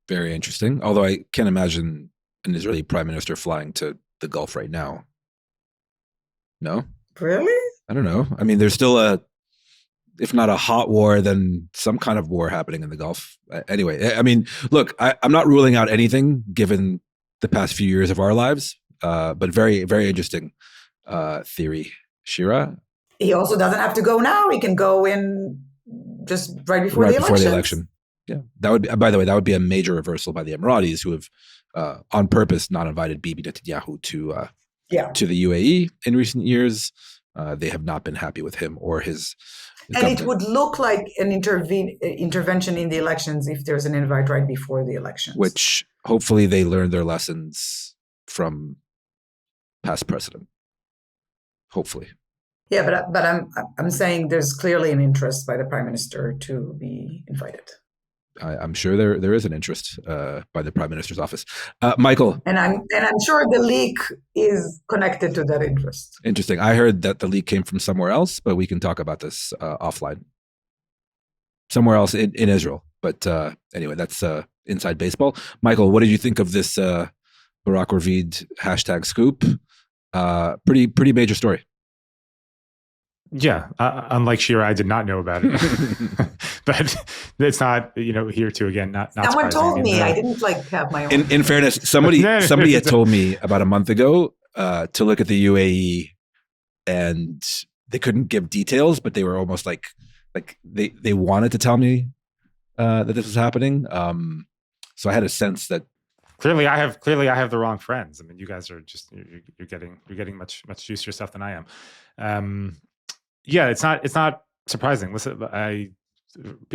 Very interesting. Although I can't imagine an Israeli prime minister flying to the Gulf right now. No? Really? I don't know. I mean, there's still if not a hot war, then some kind of war happening in the Gulf. Anyway, I mean, look, I'm not ruling out anything given the past few years of our lives, but very, very interesting theory. Shira? He also doesn't have to go now. He can go in just right before the election. Yeah. That would be, by the way, that would be a major reversal by the Emiratis, who have on purpose not invited Bibi Netanyahu to the UAE in recent years. They have not been happy with him or his government. It would look like an intervention in the elections if there's an invite right before the elections. Which hopefully they learned their lessons from past precedent. Hopefully. Yeah, but I'm saying there's clearly an interest by the prime minister to be invited. I'm sure there is an interest by the prime minister's office. Michael, and I'm sure the leak is connected to that interest. Interesting. I heard that the leak came from somewhere else, but we can talk about this offline. Somewhere else in Israel, but anyway, that's inside baseball. Michael, what did you think of this Barak Ravid #scoop? Pretty major story. Yeah, unlike Shira, I did not know about it. but it's not, here too, again, not Someone surprising. told me. I didn't have my own. In fairness, somebody had told me about a month ago to look at the UAE, and they couldn't give details, but they were almost like they wanted to tell me that this was happening. So I had a sense that clearly I have the wrong friends. I mean, you guys are just you're getting much juicier stuff than I am. Yeah, it's not surprising. Listen,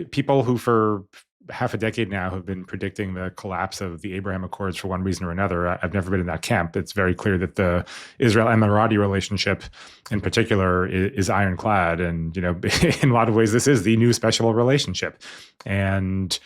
people who for half a decade now have been predicting the collapse of the Abraham Accords for one reason or another. I've never been in that camp. It's very clear that the Israel-Emirati relationship in particular is ironclad. And, in a lot of ways, this is the new special relationship. And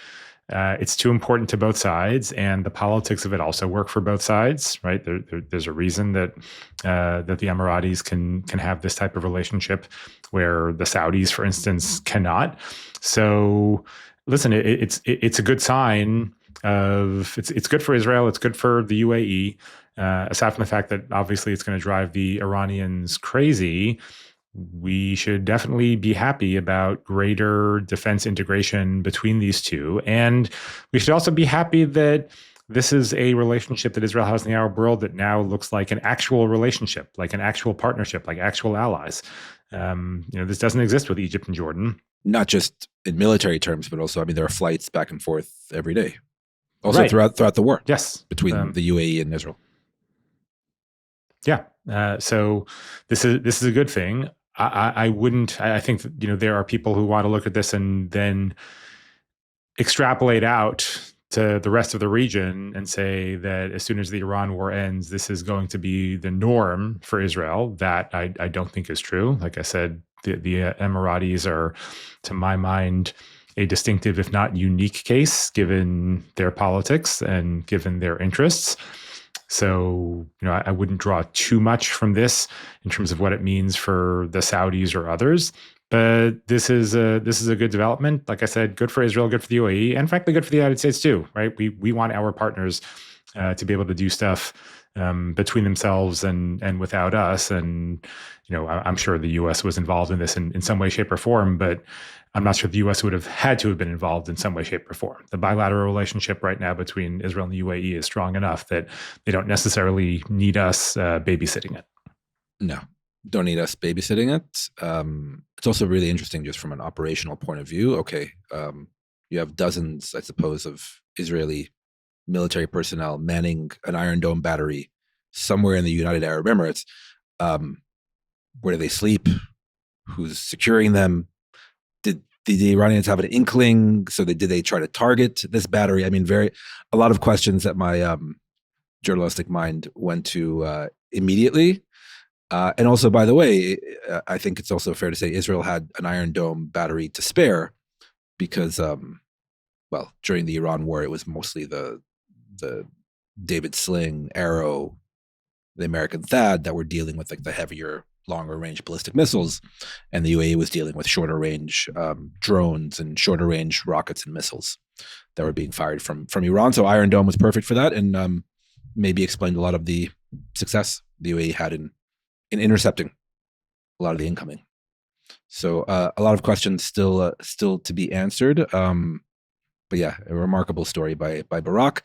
it's too important to both sides, and the politics of it also work for both sides, right? There's a reason that the Emiratis can have this type of relationship where the Saudis, for instance, cannot. So, listen, it's a good sign of it's good for Israel, it's good for the UAE. Aside from the fact that obviously it's going to drive the Iranians crazy, we should definitely be happy about greater defense integration between these two. And we should also be happy that this is a relationship that Israel has in the Arab world that now looks like an actual relationship, like an actual partnership, like actual allies. This doesn't exist with Egypt and Jordan. Not just in military terms, but also, there are flights back and forth every day. Also right. throughout the war. Yes. Between the UAE and Israel. Yeah. So this is a good thing. I think that, there are people who want to look at this and then extrapolate out to the rest of the region and say that as soon as the Iran war ends, this is going to be the norm for Israel. That I don't think is true. Like I said, the Emiratis are, to my mind, a distinctive, if not unique case, given their politics and given their interests. So, I wouldn't draw too much from this in terms of what it means for the Saudis or others. But this is a good development. Like I said, good for Israel, good for the UAE, and frankly, good for the United States too, right? We want our partners to be able to do stuff between themselves and without us. And, I'm sure the U.S. was involved in this in some way, shape, or form, but I'm not sure the U.S. would have had to have been involved in some way, shape, or form. The bilateral relationship right now between Israel and the UAE is strong enough that they don't necessarily need us babysitting it. No, don't need us babysitting it. It's also really interesting just from an operational point of view. Okay, you have dozens, I suppose, of Israeli military personnel manning an Iron Dome battery somewhere in the United Arab Emirates. Where do they sleep? Who's securing them? Did the Iranians have an inkling? So did they try to target this battery? A lot of questions that my journalistic mind went to immediately. And also, by the way, I think it's also fair to say Israel had an Iron Dome battery to spare because, during the Iran war, it was mostly the David Sling, Arrow, the American THAAD that were dealing with the heavier, longer range ballistic missiles, and the UAE was dealing with shorter range drones and shorter range rockets and missiles that were being fired from Iran. So Iron Dome was perfect for that, and maybe explained a lot of the success the UAE had in intercepting a lot of the incoming. So a lot of questions still to be answered. But yeah, a remarkable story by Barak.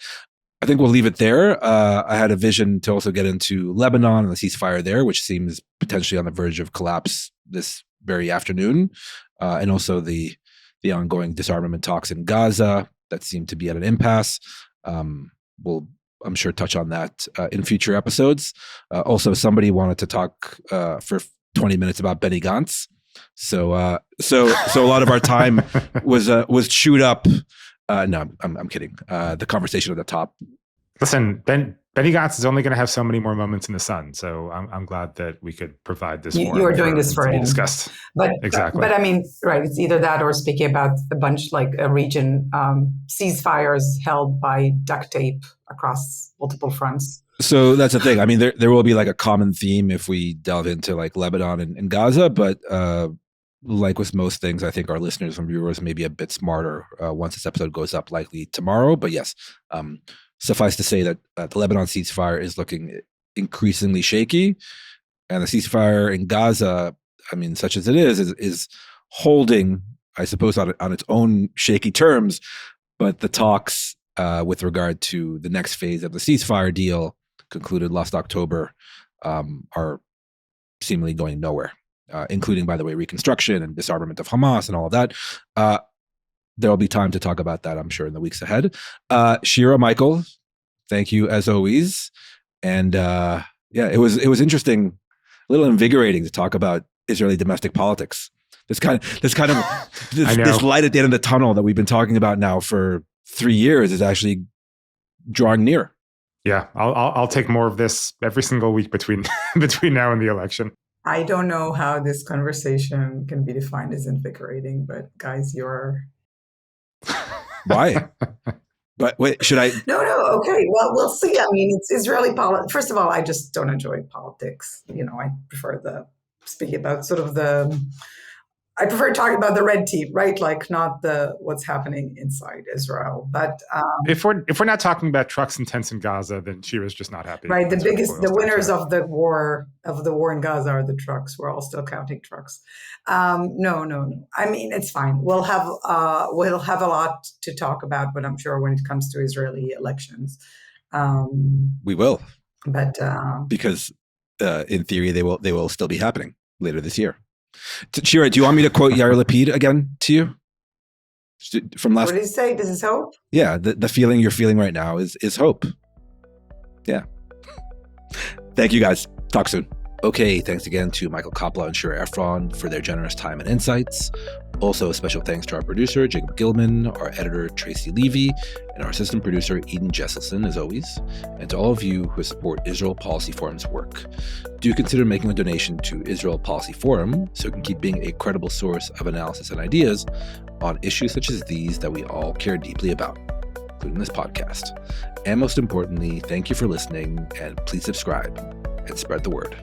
I think we'll leave it there. I had a vision to also get into Lebanon and the ceasefire there, which seems potentially on the verge of collapse this very afternoon, and also the ongoing disarmament talks in Gaza that seem to be at an impasse. We'll, I'm sure, touch on that in future episodes. Also, somebody wanted to talk for 20 minutes about Benny Gantz. So a lot of our time was chewed up. No, I'm kidding. The conversation at the top. Listen, Benny Gantz is only going to have so many more moments in the sun. So I'm glad that we could provide this. You are doing this for him. Discussed. But exactly. But right. It's either that or speaking about a bunch like a region ceasefires held by duct tape across multiple fronts. So that's the thing. There will be a common theme if we delve into Lebanon and Gaza, but like with most things, I think our listeners and viewers may be a bit smarter once this episode goes up, likely tomorrow. But yes, suffice to say that the Lebanon ceasefire is looking increasingly shaky, and the ceasefire in Gaza, such as it is holding, I suppose, on its own shaky terms, but the talks with regard to the next phase of the ceasefire deal concluded last October are seemingly going nowhere, including, by the way, reconstruction and disarmament of Hamas and all of that. There will be time to talk about that, I'm sure, in the weeks ahead. Shira, Michael, thank you as always. And it was interesting, a little invigorating to talk about Israeli domestic politics. This light at the end of the tunnel that we've been talking about now for 3 years is actually drawing near. Yeah, I'll take more of this every single week between now and the election. I don't know how this conversation can be defined as invigorating, but guys, you're... Why? But wait, should I? No. Okay. Well, we'll see. I mean, it's Israeli politics. First of all, I just don't enjoy politics. I prefer speaking about I prefer talking about the red tape, right? Like not what's happening inside Israel. But if we're not talking about trucks and tents in Gaza, then Shira's just not happy. Right. The winners of the war in Gaza are the trucks. We're all still counting trucks. No. I mean, it's fine. We'll have a lot to talk about, but I'm sure when it comes to Israeli elections, we will. But because in theory, they will still be happening later this year. Shira, do you want me to quote Yair Lapid again to you? From last. What did he say? This is hope? Yeah, the feeling you're feeling right now is hope. Yeah. Thank you, guys. Talk soon. Okay, thanks again to Michael Koplow and Shira Efron for their generous time and insights. Also, a special thanks to our producer, Jacob Gilman, our editor, Tracy Levy, and our assistant producer, Eden Jesselson, as always, and to all of you who support Israel Policy Forum's work. Do consider making a donation to Israel Policy Forum so it can keep being a credible source of analysis and ideas on issues such as these that we all care deeply about, including this podcast. And most importantly, thank you for listening, and please subscribe and spread the word.